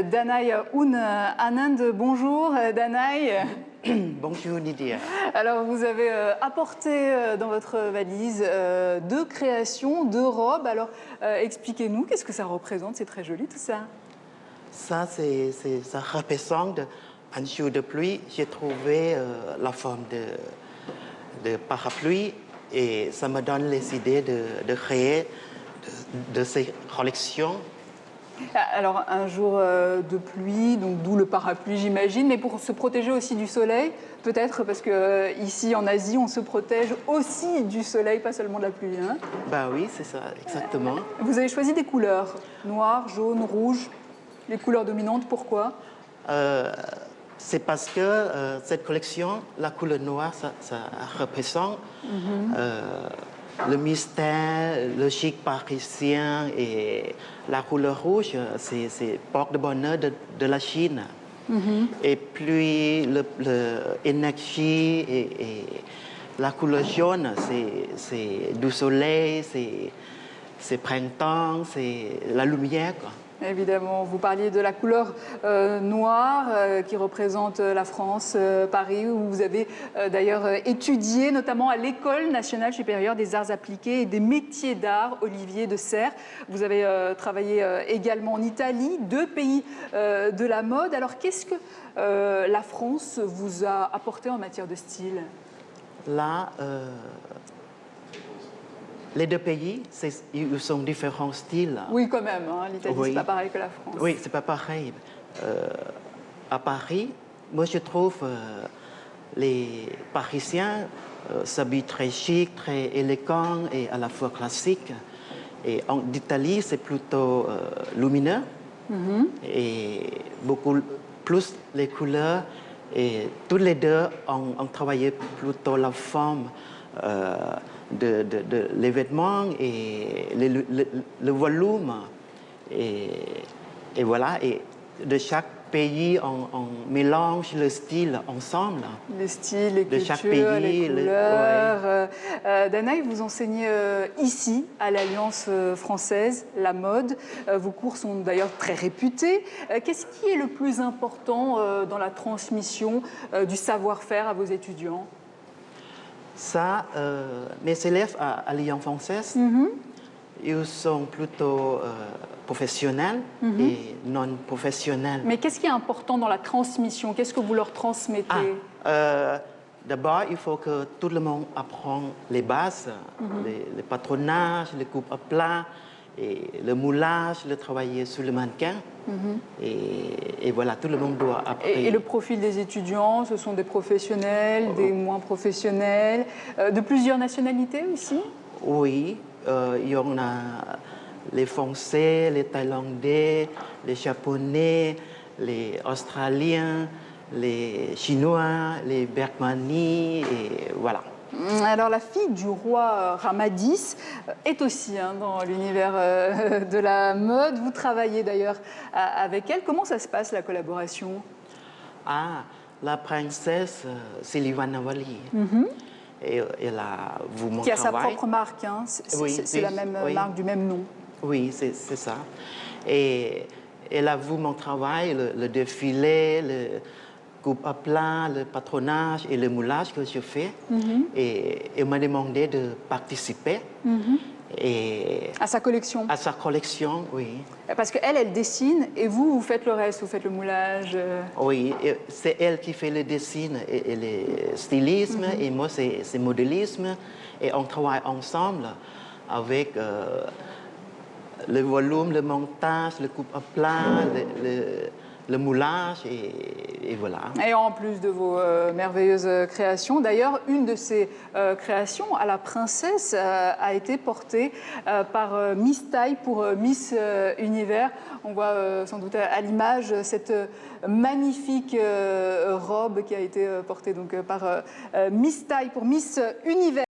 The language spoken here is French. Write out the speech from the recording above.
Danaï Oun Anand. Bonjour Danaï. Bonjour Lydia. Alors vous avez apporté dans votre valise deux créations, deux robes. Alors expliquez-nous, qu'est-ce que ça représente? C'est très joli tout ça. Ça représente un jour de pluie. J'ai trouvé la forme de parapluie et ça me donne les idées de créer de ces collections. Alors un jour de pluie, donc d'où le parapluie j'imagine, mais pour se protéger aussi du soleil, peut-être parce que ici en Asie on se protège aussi du soleil, pas seulement de la pluie. Hein. Bah oui, c'est ça, exactement. Vous avez choisi des couleurs, noir, jaune, rouge, les couleurs dominantes, pourquoi? C'est parce que cette collection, la couleur noire, ça représente le mystère, le chic parisien, et la couleur rouge, c'est porte-bonheur de la Chine. Et puis l'énergie et la couleur jaune, c'est du soleil, c'est printemps, c'est la lumière, quoi. Évidemment, vous parliez de la couleur noire qui représente la France, Paris, où vous avez d'ailleurs étudié, notamment à l'École nationale supérieure des arts appliqués et des métiers d'art, Olivier de Serres. Vous avez travaillé également en Italie, deux pays de la mode. Alors, qu'est-ce que la France vous a apporté en matière de style? Là, les deux pays, ils sont différents styles. Oui, quand même. Hein, l'Italie, oui. C'est pas pareil que la France. Oui, c'est pas pareil. À Paris, moi, je trouve les Parisiens s'habillent très chic, très élégant et à la fois classique. Et en Italie, c'est plutôt lumineux et beaucoup plus les couleurs. Et tous les deux ont travaillé plutôt la forme de les vêtements et le volume. Et voilà, et de chaque pays, on mélange le style ensemble. Les styles, les de cultures, chaque pays, les couleurs. Ouais. Danaï, vous enseignez ici, à l'Alliance française, la mode. Vos cours sont d'ailleurs très réputés. Qu'est-ce qui est le plus important dans la transmission du savoir-faire à vos étudiants? Ça, mes élèves à l'Alliance française, ils sont plutôt professionnels et non professionnels. Mais qu'est-ce qui est important dans la transmission? Qu'est-ce que vous leur transmettez? D'abord, il faut que tout le monde apprenne les bases, le patronage, le coupe à plat, et le moulage, le travailler sur le mannequin. Et voilà, tout le monde doit apprendre. Et le profil des étudiants, ce sont des professionnels, des moins professionnels, de plusieurs nationalités aussi? Oui, il y en a les Français, les Thaïlandais, les Japonais, les Australiens, les Chinois, les Birmanies, et voilà. Alors la fille du roi Ramadis est aussi dans l'univers de la mode. Vous travaillez d'ailleurs avec elle. Comment ça se passe la collaboration? La princesse Silivanavali. Et elle a vu mon travail. Qui a sa propre marque, hein. C'est la même marque du même nom. Oui, c'est ça. Et elle a vu mon travail, le défilé, le coupe à plat, le patronage et le moulage que je fais. Et elle m'a demandé de participer. Et à sa collection? À sa collection, oui. Parce qu'elle, elle dessine et vous faites le reste, vous faites le moulage. Oui, c'est elle qui fait le dessin et le stylisme, et moi, c'est modélisme. Et on travaille ensemble avec le volume, le montage, le coupe à plat, le moulage, et voilà. Et en plus de vos merveilleuses créations, d'ailleurs, une de ces créations, à la princesse, a été portée par Miss Thaï pour Miss Univers. On voit sans doute à l'image cette magnifique robe qui a été portée donc, par Miss Thaï pour Miss Univers.